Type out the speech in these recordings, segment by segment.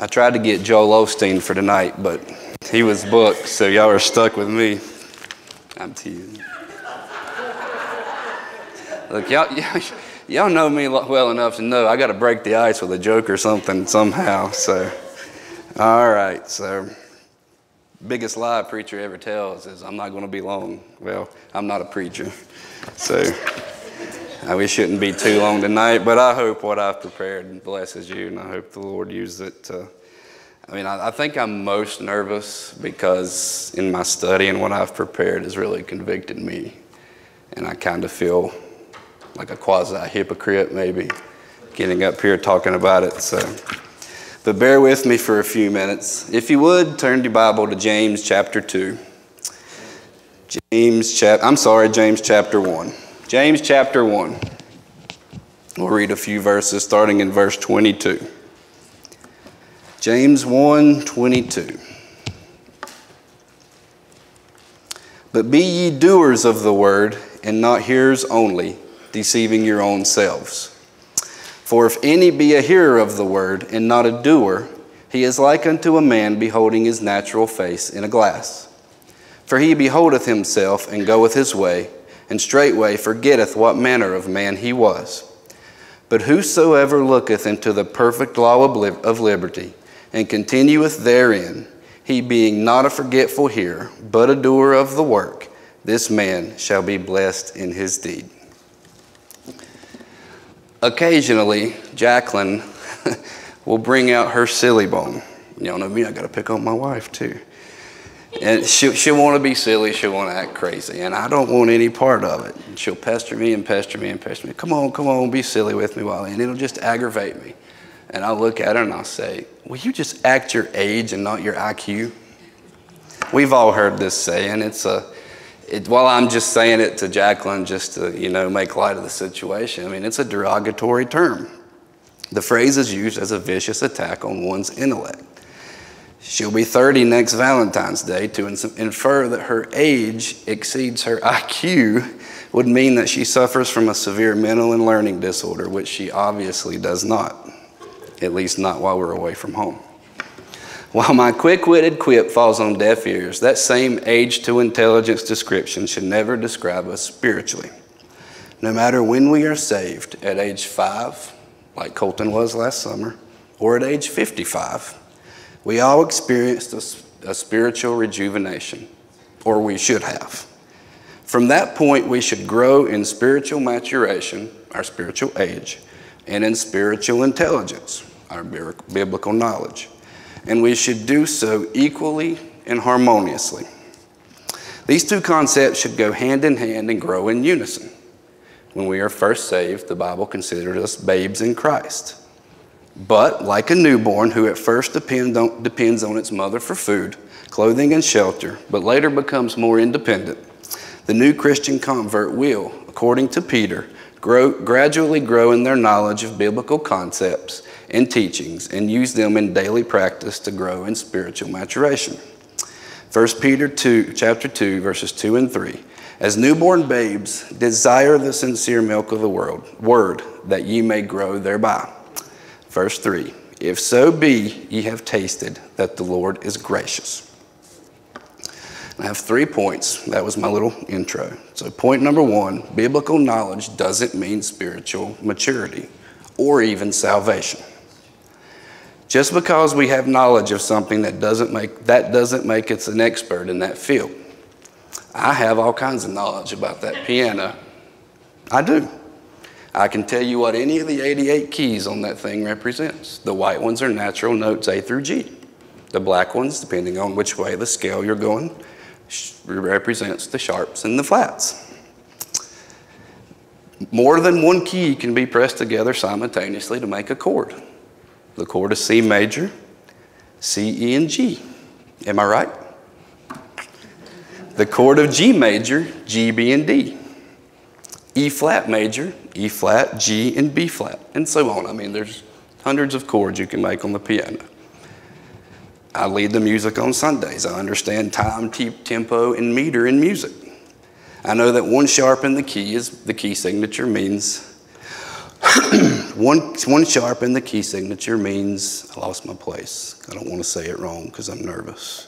I tried to get Joel Osteen for tonight, but he was booked, so y'all are stuck with me. I'm teasing. Look, y'all know me well enough to know I got to break the ice with a joke or something somehow. So, all right. So, biggest lie a preacher ever tells is I'm not going to be long. Well, I'm not a preacher, so we shouldn't be too long tonight. But I hope what I've prepared blesses you, and I hope the Lord uses it to. I think I'm most nervous because in my study and what I've prepared has really convicted me, and I kind of feel like a quasi-hypocrite maybe, getting up here talking about it. So, but bear with me for a few minutes. If you would, turn your Bible to James chapter 2. James chapter 1. James chapter 1. We'll read a few verses starting in verse 22. James 1:22. But be ye doers of the word, and not hearers only, deceiving your own selves. For if any be a hearer of the word, and not a doer, he is like unto a man beholding his natural face in a glass. For he beholdeth himself, and goeth his way, and straightway forgetteth what manner of man he was. But whosoever looketh into the perfect law of liberty, and continueth therein, he being not a forgetful hearer, but a doer of the work, this man shall be blessed in his deed. Occasionally, Jacqueline will bring out her silly bone. Y'all know me, I got to pick on my wife too. And she'll want to be silly, she'll want to act crazy, and I don't want any part of it. And she'll pester me and pester me and pester me. Come on, be silly with me, Wally. And it'll just aggravate me. And I'll look at her and I'll say, will you just act your age and not your IQ? We've all heard this saying. While I'm just saying it to Jacqueline just to, make light of the situation, it's a derogatory term. The phrase is used as a vicious attack on one's intellect. She'll be 30 next Valentine's Day. To infer that her age exceeds her IQ would mean that she suffers from a severe mental and learning disorder, which she obviously does not, at least not while we're away from home. While my quick-witted quip falls on deaf ears, that same age to intelligence description should never describe us spiritually. No matter when we are saved, at age 5, like Colton was last summer, or at age 55, we all experienced a spiritual rejuvenation, or we should have. From that point, we should grow in spiritual maturation, our spiritual age, and in spiritual intelligence, our biblical knowledge. And we should do so equally and harmoniously. These two concepts should go hand in hand and grow in unison. When we are first saved, the Bible considered us babes in Christ. But like a newborn who at first depends on its mother for food, clothing, and shelter, but later becomes more independent, the new Christian convert will, according to Peter, gradually grow in their knowledge of biblical concepts and teachings and use them in daily practice to grow in spiritual maturation. 1 Peter 2, chapter 2, verses 2 and 3. As newborn babes, desire the sincere milk of the word, that ye may grow thereby. Verse 3. If so be ye have tasted that the Lord is gracious. I have 3 points. That was my little intro. So point number 1, biblical knowledge doesn't mean spiritual maturity or even salvation. Just because we have knowledge of something that doesn't make us an expert in that field. I have all kinds of knowledge about that piano. I do. I can tell you what any of the 88 keys on that thing represents. The white ones are natural notes A through G. The black ones, depending on which way the scale you're going, represents the sharps and the flats. More than one key can be pressed together simultaneously to make a chord. The chord is C major, C, E, and G. Am I right? The chord of G major, G, B, and D. E flat major, E flat, G, and B flat, and so on. There's hundreds of chords you can make on the piano. I lead the music on Sundays. I understand time, tempo, and meter in music. I know that one sharp in the key signature means One sharp in the key signature means, I lost my place. I don't want to say it wrong because I'm nervous.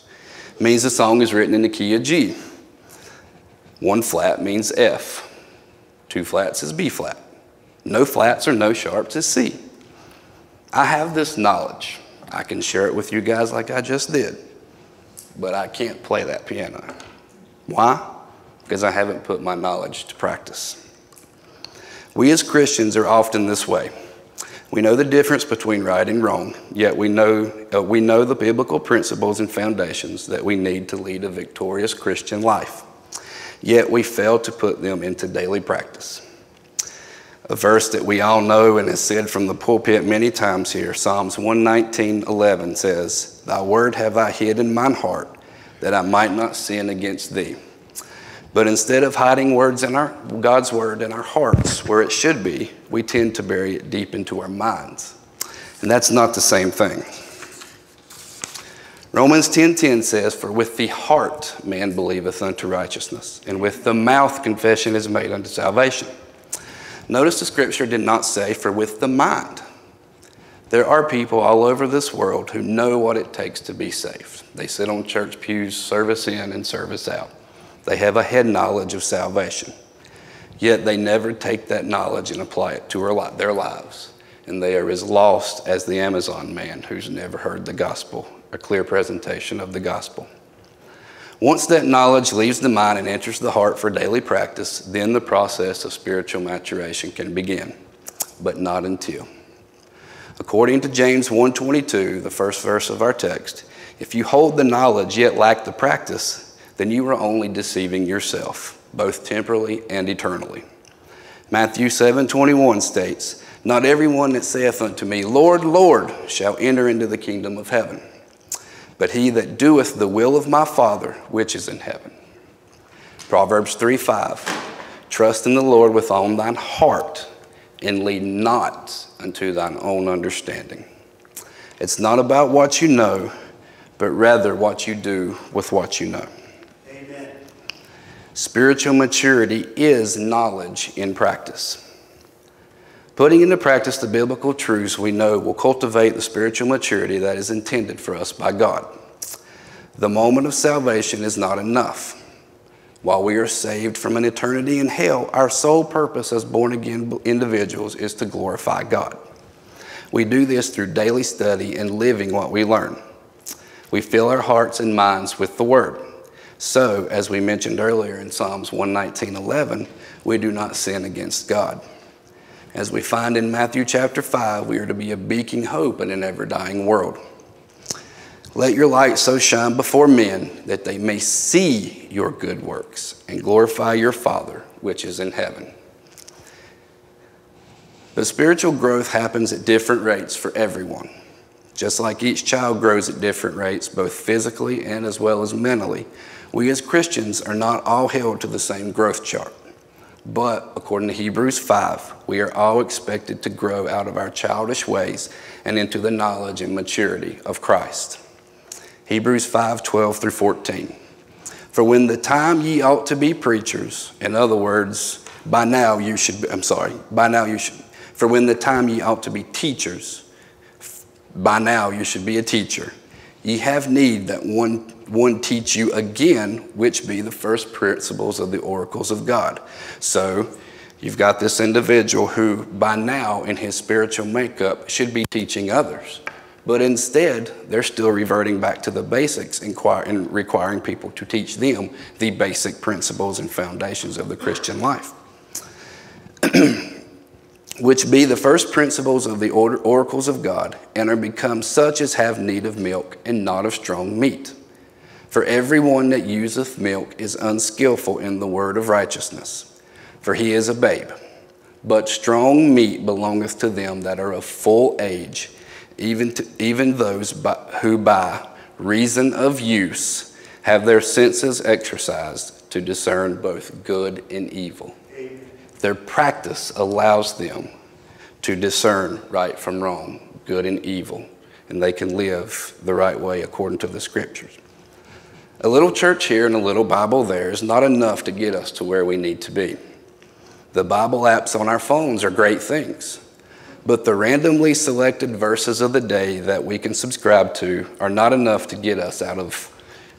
Means the song is written in the key of G. One flat means F. Two flats is B flat. No flats or no sharps is C. I have this knowledge. I can share it with you guys like I just did, but I can't play that piano. Why? Because I haven't put my knowledge to practice. We as Christians are often this way. We know the difference between right and wrong, yet we know the biblical principles and foundations that we need to lead a victorious Christian life. Yet we fail to put them into daily practice. A verse that we all know and is said from the pulpit many times here, Psalms 119:11 says, "Thy word have I hid in mine heart, that I might not sin against thee." But instead of hiding God's word in our hearts where it should be, we tend to bury it deep into our minds. And that's not the same thing. Romans 10:10 says, "For with the heart man believeth unto righteousness, and with the mouth confession is made unto salvation." Notice the scripture did not say, "For with the mind." There are people all over this world who know what it takes to be saved. They sit on church pews, service in and service out. They have a head knowledge of salvation. Yet they never take that knowledge and apply it to their lives. And they are as lost as the Amazon man who's never heard the gospel, a clear presentation of the gospel. Once that knowledge leaves the mind and enters the heart for daily practice, then the process of spiritual maturation can begin, but not until. According to James 1:22, the first verse of our text, if you hold the knowledge yet lack the practice, then you are only deceiving yourself, both temporally and eternally. Matthew 7:21 states, "Not everyone that saith unto me, Lord, Lord, shall enter into the kingdom of heaven, but he that doeth the will of my Father which is in heaven." Proverbs 3:5, "Trust in the Lord with all thine heart, and lean not unto thine own understanding." It's not about what you know, but rather what you do with what you know. Amen. Spiritual maturity is knowledge in practice. Putting into practice the biblical truths we know will cultivate the spiritual maturity that is intended for us by God. The moment of salvation is not enough. While we are saved from an eternity in hell, our sole purpose as born-again individuals is to glorify God. We do this through daily study and living what we learn. We fill our hearts and minds with the Word. So, as we mentioned earlier in Psalms 119:11, we do not sin against God. As we find in Matthew chapter 5, we are to be a beacon hope in an ever-dying world. Let your light so shine before men that they may see your good works and glorify your Father which is in heaven. But spiritual growth happens at different rates for everyone. Just like each child grows at different rates, both physically and as well as mentally, we as Christians are not all held to the same growth chart. But according to Hebrews 5, we are all expected to grow out of our childish ways and into the knowledge and maturity of Christ. Hebrews 5:12 through 14. For when the time ye ought to be preachers, in other words, for when the time ye ought to be teachers, by now you should be a teacher. Ye have need that one teach you again, which be the first principles of the oracles of God. So you've got this individual who by now in his spiritual makeup should be teaching others. But instead, they're still reverting back to the basics and requiring people to teach them the basic principles and foundations of the Christian life. Which be the first principles of the oracles of God, and are become such as have need of milk and not of strong meat. For everyone that useth milk is unskillful in the word of righteousness, for he is a babe. But strong meat belongeth to them that are of full age, even those who by reason of use have their senses exercised to discern both good and evil. Their practice allows them to discern right from wrong, good and evil, and they can live the right way according to the scriptures. A little church here and a little Bible there is not enough to get us to where we need to be. The Bible apps on our phones are great things, But the randomly selected verses of the day that we can subscribe to are not enough to get us out of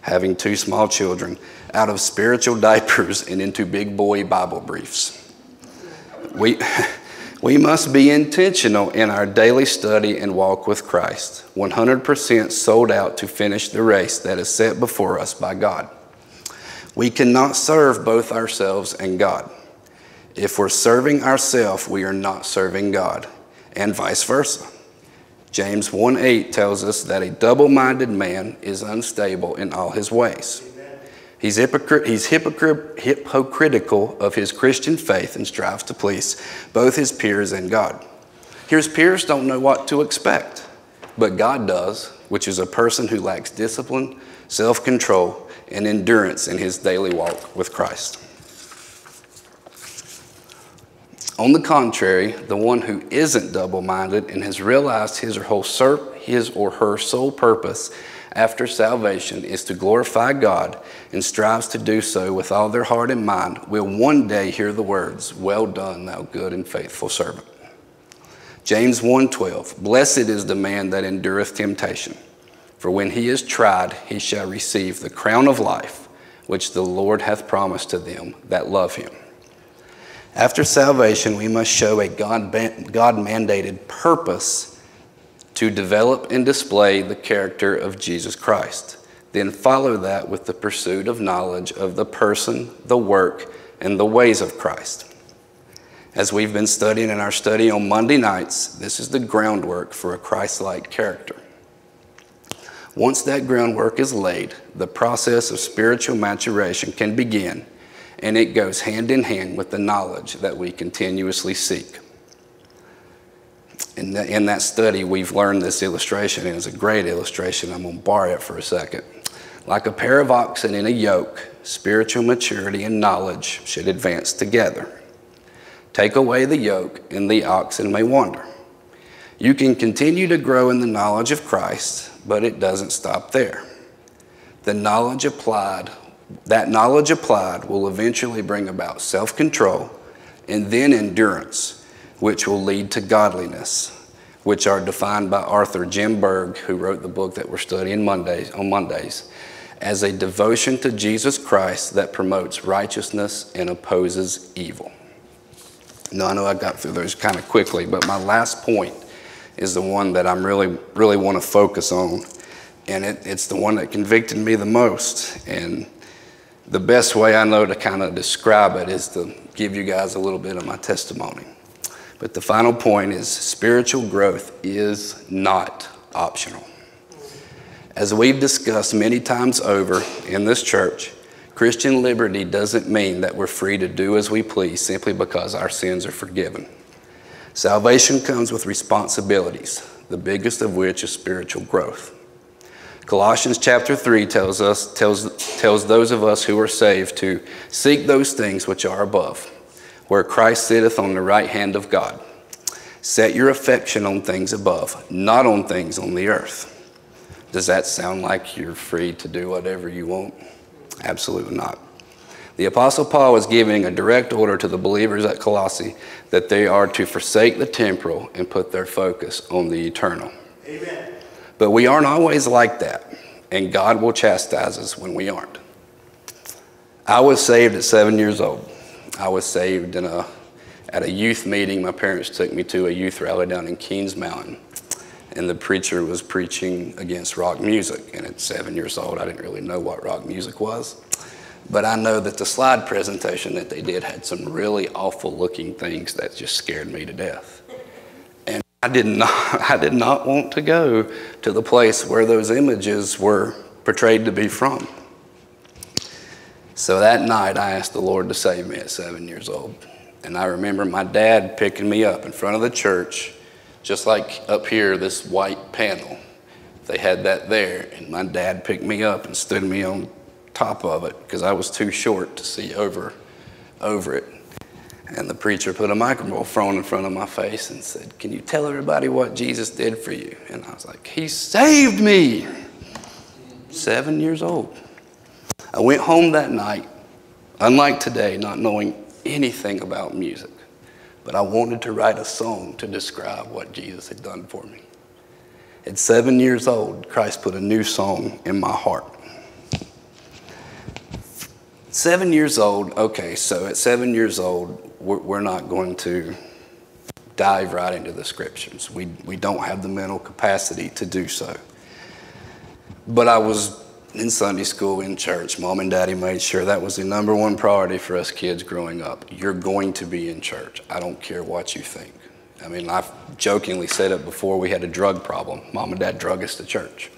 having 2 small children, out of spiritual diapers and into big boy Bible briefs. We must be intentional in our daily study and walk with Christ, 100% sold out to finish the race that is set before us by God. We cannot serve both ourselves and God. If we're serving ourselves, we are not serving God, and vice versa. James 1:8 tells us that a double-minded man is unstable in all his ways. He's hypocritical of his Christian faith and strives to please both his peers and God. His peers don't know what to expect, but God does, which is a person who lacks discipline, self-control, and endurance in his daily walk with Christ. On the contrary, the one who isn't double-minded and has realized his or her sole purpose after salvation is to glorify God and strives to do so with all their heart and mind will one day hear the words, "Well done, thou good and faithful servant." James 1:12, "Blessed is the man that endureth temptation, for when he is tried, he shall receive the crown of life, which the Lord hath promised to them that love him." After salvation, we must show a God-mandated purpose to develop and display the character of Jesus Christ. Then follow that with the pursuit of knowledge of the person, the work, and the ways of Christ. As we've been studying in our study on Monday nights, this is the groundwork for a Christ-like character. Once that groundwork is laid, the process of spiritual maturation can begin, and it goes hand in hand with the knowledge that we continuously seek. In that study, we've learned this illustration, and it's a great illustration. I'm going to borrow it for a second. Like a pair of oxen in a yoke, spiritual maturity and knowledge should advance together. Take away the yoke, and the oxen may wander. You can continue to grow in the knowledge of Christ, but it doesn't stop there. That knowledge applied will eventually bring about self-control and then endurance, which will lead to godliness, which are defined by Arthur Jim Berg, who wrote the book that we're studying on Mondays, as a devotion to Jesus Christ that promotes righteousness and opposes evil. Now, I know I got through those kind of quickly, but my last point is the one that I'm really want to focus on, and it's the one that convicted me the most. And the best way I know to kind of describe it is to give you guys a little bit of my testimony. But the final point is spiritual growth is not optional. As we've discussed many times over in this church, Christian liberty doesn't mean that we're free to do as we please simply because our sins are forgiven. Salvation comes with responsibilities, the biggest of which is spiritual growth. Colossians chapter 3 tells those of us who are saved to seek those things which are above, where Christ sitteth on the right hand of God. Set your affection on things above, not on things on the earth. Does that sound like you're free to do whatever you want? Absolutely not. The Apostle Paul was giving a direct order to the believers at Colossae that they are to forsake the temporal and put their focus on the eternal. Amen. But we aren't always like that, and God will chastise us when we aren't. I was saved at 7 years old. I was saved at a youth meeting. My parents took me to a youth rally down in Kings Mountain, and the preacher was preaching against rock music. And at 7 years old, I didn't really know what rock music was. But I know that the slide presentation that they did had some really awful looking things that just scared me to death. And I did not want to go to the place where those images were portrayed to be from. So that night I asked the Lord to save me at 7 years old. And I remember my dad picking me up in front of the church, just like up here, this white panel. They had that there, and my dad picked me up and stood me on top of it because I was too short to see over it. And the preacher put a microphone in front of my face and said, "Can you tell everybody what Jesus did for you?" And I was like, "He saved me." 7 years old. I went home that night, unlike today, not knowing anything about music. but I wanted to write a song to describe what Jesus had done for me. At 7 years old, Christ put a new song in my heart. 7 years old, okay, so at 7 years old, we're not going to dive right into the scriptures. We don't have the mental capacity to do so. But I was in Sunday school, in church. Mom and Daddy made sure that was the number one priority for us kids growing up. You're going to be in church. I don't care what you think. I mean, I've jokingly said it before, we had a drug problem. Mom and Dad drug us to church.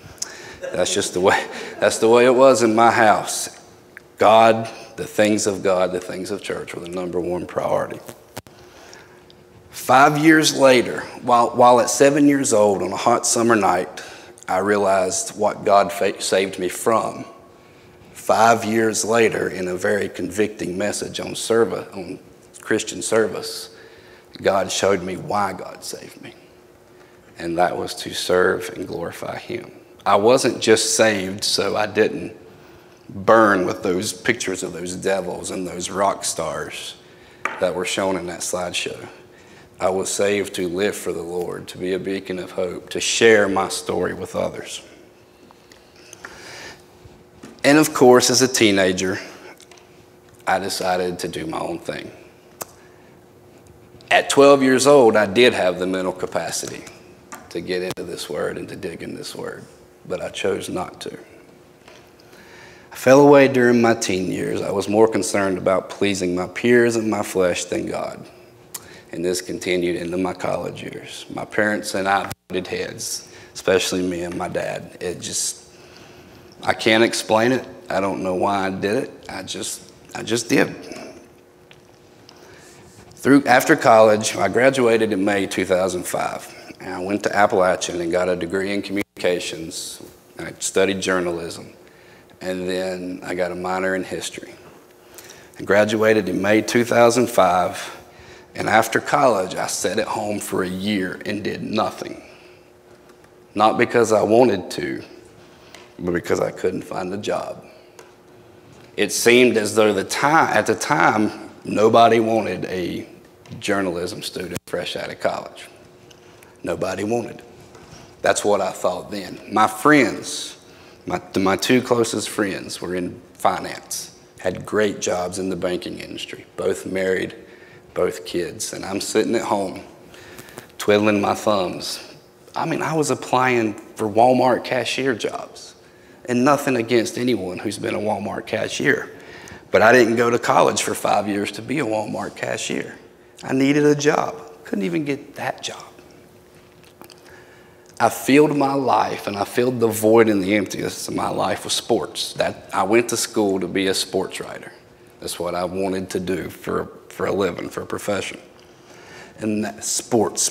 That's just the way it was in my house. God, the things of church were the number one priority. 5 years later, while at 7 years old on a hot summer night, I realized what God saved me from. 5 years later, in a very convicting message on Christian service, God showed me why God saved me. And that was to serve and glorify Him. I wasn't just saved so I didn't burn with those pictures of those devils and those rock stars that were shown in that slideshow. I was saved to live for the Lord, to be a beacon of hope, to share my story with others. And of course, as a teenager, I decided to do my own thing. At 12 years old, I did have the mental capacity to get into this word and to dig in this word, but I chose not to. I fell away during my teen years. I was more concerned about pleasing my peers and my flesh than God. And this continued into my college years. My parents and I butted heads, especially me and my dad. I can't explain it. I don't know why I did it. I just did. After college, I graduated in May 2005. And I went to Appalachian and got a degree in communications. I studied journalism. And then I got a minor in history. I graduated in May 2005. And after college, I sat at home for a year and did nothing. Not because I wanted to, but because I couldn't find a job. It seemed as though at the time, nobody wanted a journalism student fresh out of college. Nobody wanted it. That's what I thought then. My friends, my two closest friends were in finance, had great jobs in the banking industry, both married, both kids, and I'm sitting at home twiddling my thumbs. I mean, I was applying for Walmart cashier jobs, and nothing against anyone who's been a Walmart cashier, but I didn't go to college for 5 years to be a Walmart cashier. I needed a job. Couldn't even get that job. I filled my life, and I filled the void and the emptiness of my life with sports. I went to school to be a sports writer. That's what I wanted to do for a living, for a profession. And that, sports.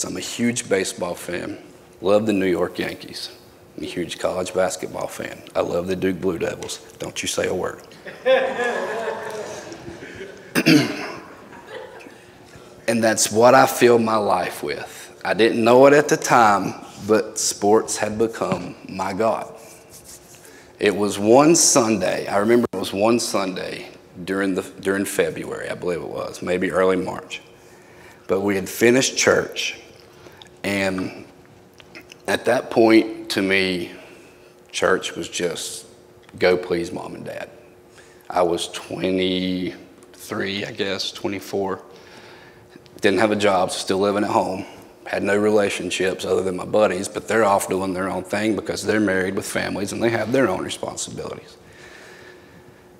I'm a huge baseball fan. Love the New York Yankees. I'm a huge college basketball fan. I love the Duke Blue Devils. Don't you say a word. And that's what I filled my life with. I didn't know it at the time, but sports had become my God. It was one Sunday, I remember it was one Sunday during February, I believe it was, maybe early March. But we had finished church, and at that point, to me, church was just go please mom and dad. I was 23, I guess, 24. Didn't have a job, still living at home. Had no relationships other than my buddies, but they're off doing their own thing because they're married with families and they have their own responsibilities.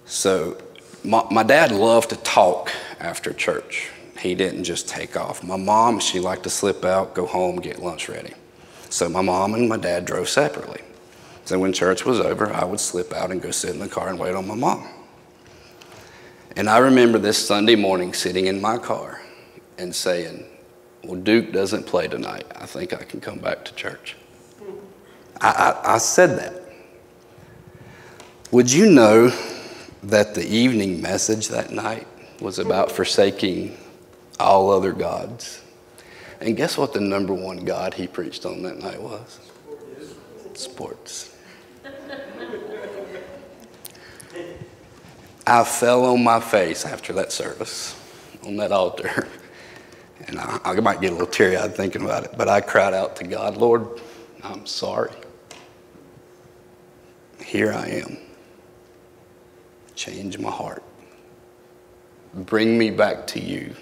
So my dad loved to talk after church. He didn't just take off. My mom, she liked to slip out, go home, get lunch ready. So my mom and my dad drove separately. So when church was over, I would slip out and go sit in the car and wait on my mom. And I remember this Sunday morning sitting in my car and saying, well, Duke doesn't play tonight. I think I can come back to church. I said that. Would you know that the evening message that night was about forsaking all other gods? And guess what the number one God he preached on that night was? Sports. I fell on my face after that service, on that altar. And I might get a little teary-eyed thinking about it, but I cried out to God, Lord, I'm sorry. Here I am. Change my heart. Bring me back to you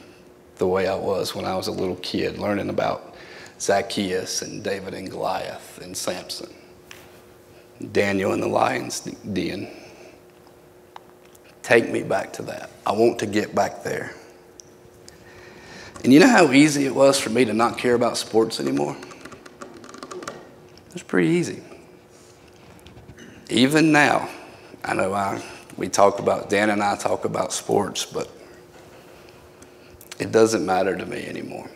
the way I was when I was a little kid, learning about Zacchaeus and David and Goliath and Samson, Daniel in the lion's den. Take me back to that. I want to get back there. And you know how easy it was for me to not care about sports anymore? It was pretty easy. Even now, I know Dan and I talk about sports, but it doesn't matter to me anymore.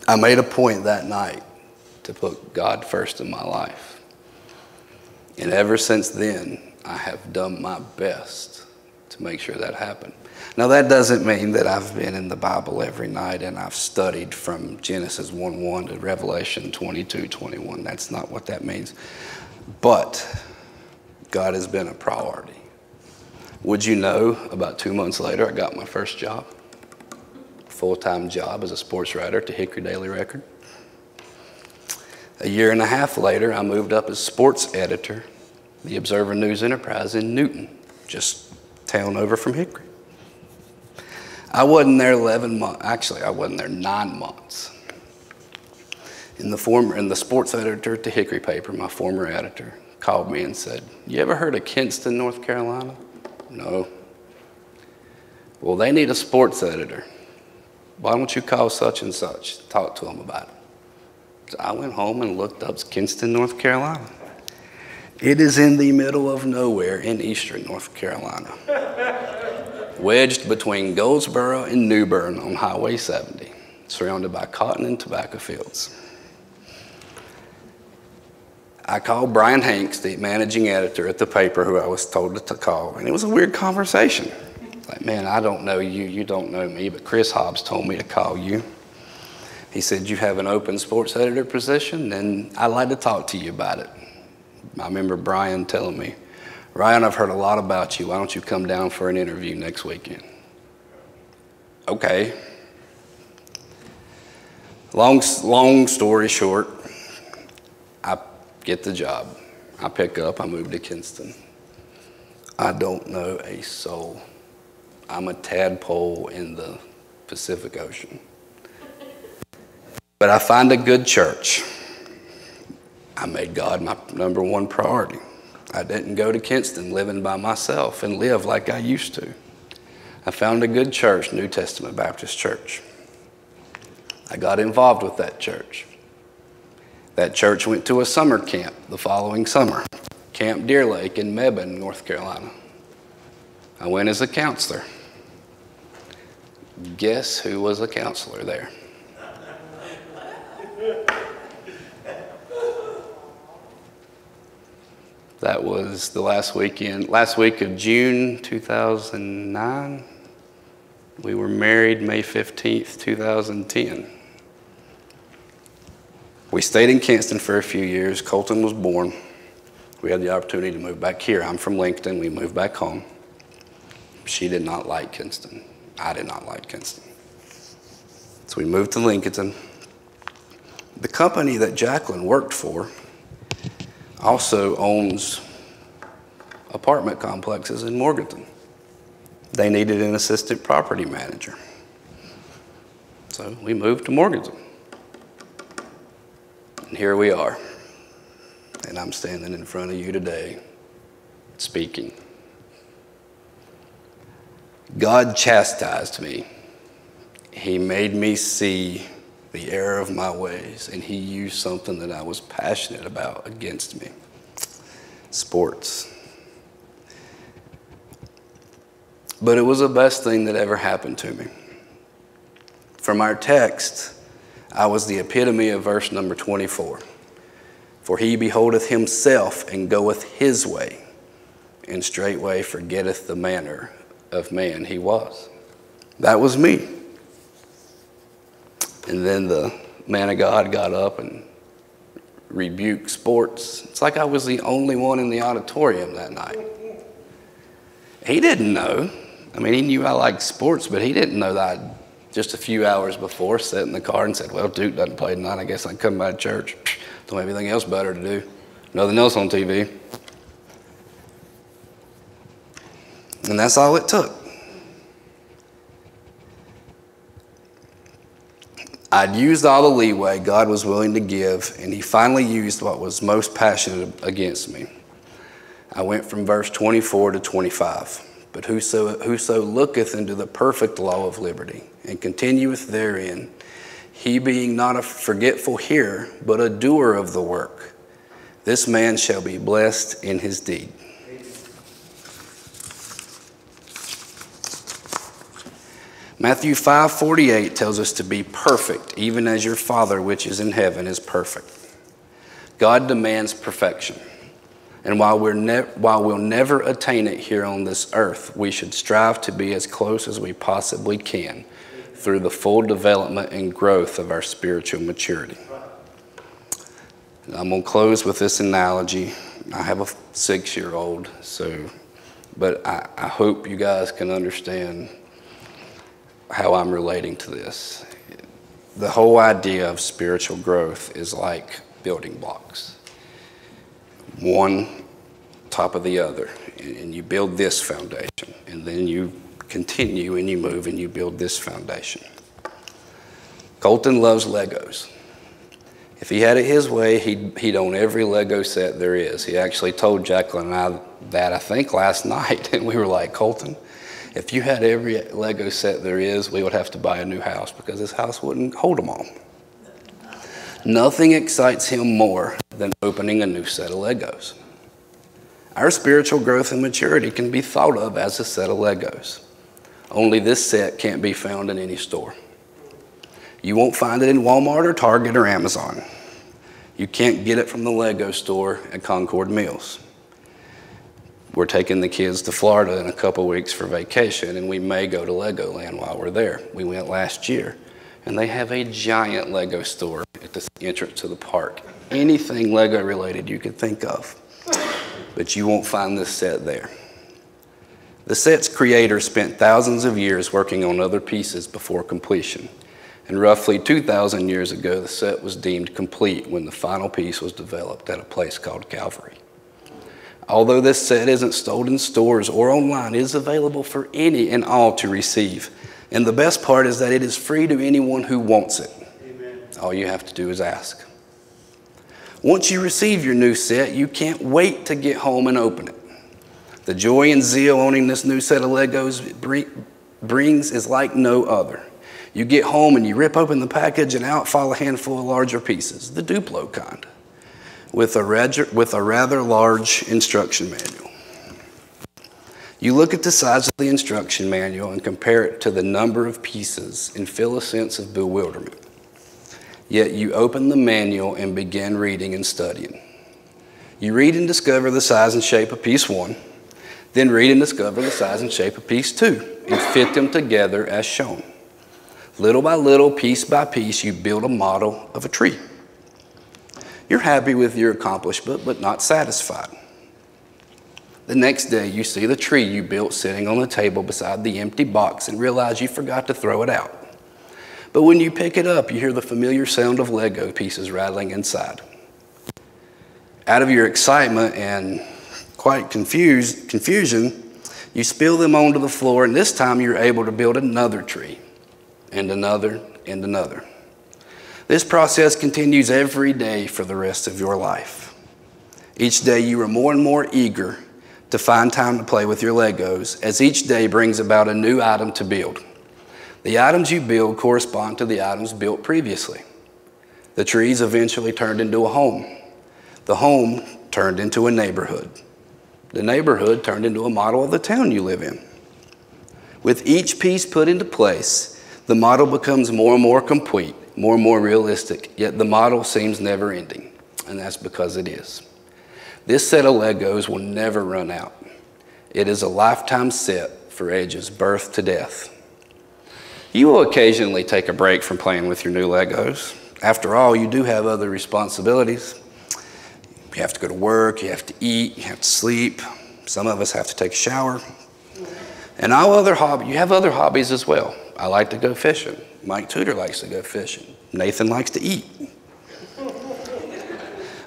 I made a point that night to put God first in my life. And ever since then, I have done my best to make sure that happened. Now, that doesn't mean that I've been in the Bible every night and I've studied from Genesis 1:1 to Revelation 22:21. That's not what that means. But God has been a priority. Would you know, about 2 months later, I got my first job. Full-time job as a sports writer at the Hickory Daily Record. A year and a half later, I moved up as sports editor, the Observer News Enterprise in Newton, just town over from Hickory. I wasn't there 11 months. Actually, I wasn't there 9 months. And the sports editor at the Hickory paper, my former editor, called me and said, "You ever heard of Kinston, North Carolina?" "No." "Well, they need a sports editor. Why don't you call such and such? Talk to them about it." So I went home and looked up Kinston, North Carolina. It is in the middle of nowhere in eastern North Carolina, wedged between Goldsboro and New Bern on Highway 70, surrounded by cotton and tobacco fields. I called Brian Hanks, the managing editor at the paper, who I was told to call, and it was a weird conversation. Like, "Man, I don't know you, you don't know me, but Chris Hobbs told me to call you. He said, you have an open sports editor position, and I'd like to talk to you about it." I remember Brian telling me, "Ryan, I've heard a lot about you. Why don't you come down for an interview next weekend?" Okay. Long story short, I get the job. I pick up, I move to Kinston. I don't know a soul. I'm a tadpole in the Pacific Ocean. But I find a good church. I made God my number one priority. I didn't go to Kinston living by myself and live like I used to. I found a good church, New Testament Baptist Church. I got involved with that church. That church went to a summer camp the following summer, Camp Deer Lake in Mebane, North Carolina. I went as a counselor. Guess who was a counselor there? That was the last week of June 2009. We were married May 15th, 2010. We stayed in Kinston for a few years. Colton was born. We had the opportunity to move back here. I'm from Lincoln. We moved back home. She did not like Kinston. I did not like Kinston. So we moved to Lincoln. The company that Jacqueline worked for also owns apartment complexes in Morganton. They needed an assistant property manager. So we moved to Morganton. And here we are. And I'm standing in front of you today, speaking. God chastised me. He made me see the error of my ways, and he used something that I was passionate about against me. Sports. But it was the best thing that ever happened to me. From our text, I was the epitome of verse number 24. For he beholdeth himself and goeth his way, and straightway forgetteth the manner of man he was. That was me. And then the man of God got up and rebuked sports. It's like I was the only one in the auditorium that night. He didn't know. I mean, he knew I liked sports, but he didn't know that just a few hours before, sat in the car and said, well, Duke doesn't play tonight. I guess I can come by church. Don't have anything else better to do. Nothing else on TV. And that's all it took. I'd used all the leeway God was willing to give, and he finally used what was most passionate against me. I went from verse 24 to 25. But whoso looketh into the perfect law of liberty, and continueth therein, he being not a forgetful hearer, but a doer of the work, this man shall be blessed in his deed. Matthew 5:48 tells us to be perfect, even as your Father which is in heaven is perfect. God demands perfection. And while we'll never attain it here on this earth, we should strive to be as close as we possibly can through the full development and growth of our spiritual maturity. And I'm going to close with this analogy. I have a 6-year-old, but I hope you guys can understand how I'm relating to this. The whole idea of spiritual growth is like building blocks. One top of the other, and you build this foundation, and then you continue and you move and you build this foundation. Colton loves Legos. If he had it his way, he'd own every Lego set there is. He actually told Jacqueline and I that, I think, last night, and we were like, Colton, if you had every Lego set there is, we would have to buy a new house because this house wouldn't hold them all. Nothing excites him more than opening a new set of Legos. Our spiritual growth and maturity can be thought of as a set of Legos. Only this set can't be found in any store. You won't find it in Walmart or Target or Amazon. You can't get it from the Lego store at Concord Mills. We're taking the kids to Florida in a couple weeks for vacation, and we may go to Legoland while we're there. We went last year, and they have a giant Lego store at the entrance to the park. Anything Lego related you could think of, but you won't find this set there. The set's creator spent thousands of years working on other pieces before completion, and roughly 2,000 years ago, the set was deemed complete when the final piece was developed at a place called Calvary. Although this set isn't sold in stores or online, it is available for any and all to receive. And the best part is that it is free to anyone who wants it. Amen. All you have to do is ask. Once you receive your new set, you can't wait to get home and open it. The joy and zeal owning this new set of Legos brings is like no other. You get home and you rip open the package, and out fall a handful of larger pieces, the Duplo kind, with a rather large instruction manual. You look at the size of the instruction manual and compare it to the number of pieces and feel a sense of bewilderment. Yet you open the manual and begin reading and studying. You read and discover the size and shape of piece 1, then read and discover the size and shape of piece 2, and fit them together as shown. Little by little, piece by piece, you build a model of a tree. You're happy with your accomplishment, but not satisfied. The next day, you see the tree you built sitting on the table beside the empty box and realize you forgot to throw it out. But when you pick it up, you hear the familiar sound of Lego pieces rattling inside. Out of your excitement and quite confusion, you spill them onto the floor, and this time you're able to build another tree, and another, and another. This process continues every day for the rest of your life. Each day you are more and more eager to find time to play with your Legos, as each day brings about a new item to build. The items you build correspond to the items built previously. The trees eventually turned into a home. The home turned into a neighborhood. The neighborhood turned into a model of the town you live in. With each piece put into place, the model becomes more and more complete, more and more realistic, yet the model seems never ending, and that's because it is. This set of Legos will never run out. It is a lifetime set for ages birth to death. You will occasionally take a break from playing with your new Legos. After all, you do have other responsibilities. You have to go to work, you have to eat, you have to sleep. Some of us have to take a shower. And you have other hobbies as well. I like to go fishing. Mike Tudor likes to go fishing. Nathan likes to eat.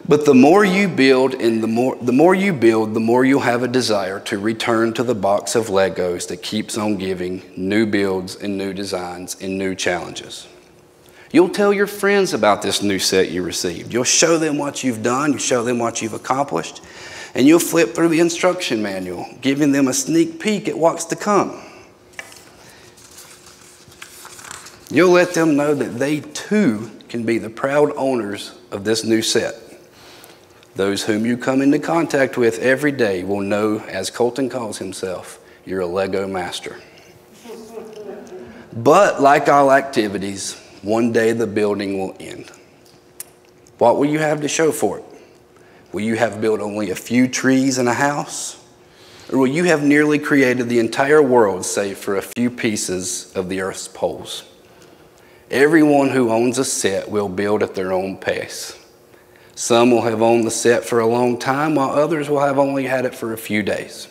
But the more you build and the more you build, the more you'll have a desire to return to the box of Legos that keeps on giving new builds and new designs and new challenges. You'll tell your friends about this new set you received. You'll show them what you've done, you show them what you've accomplished, and you'll flip through the instruction manual, giving them a sneak peek at what's to come. You'll let them know that they too can be the proud owners of this new set. Those whom you come into contact with every day will know, as Colton calls himself, you're a Lego master. But like all activities, one day the building will end. What will you have to show for it? Will you have built only a few trees and a house? Or will you have nearly created the entire world save for a few pieces of the earth's poles? Everyone who owns a set will build at their own pace. Some will have owned the set for a long time, while others will have only had it for a few days.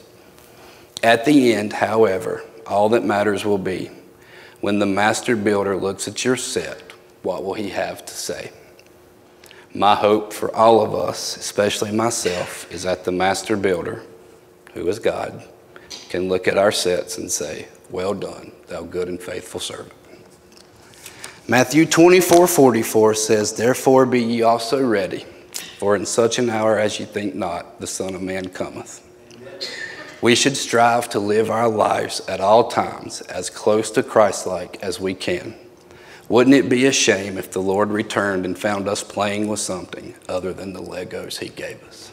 At the end, however, all that matters will be, when the master builder looks at your set, what will he have to say? My hope for all of us, especially myself, is that the master builder, who is God, can look at our sets and say, well done, thou good and faithful servant. Matthew 24:44 says, therefore be ye also ready, for in such an hour as ye think not, the Son of Man cometh. We should strive to live our lives at all times as close to Christ-like as we can. Wouldn't it be a shame if the Lord returned and found us playing with something other than the Legos he gave us?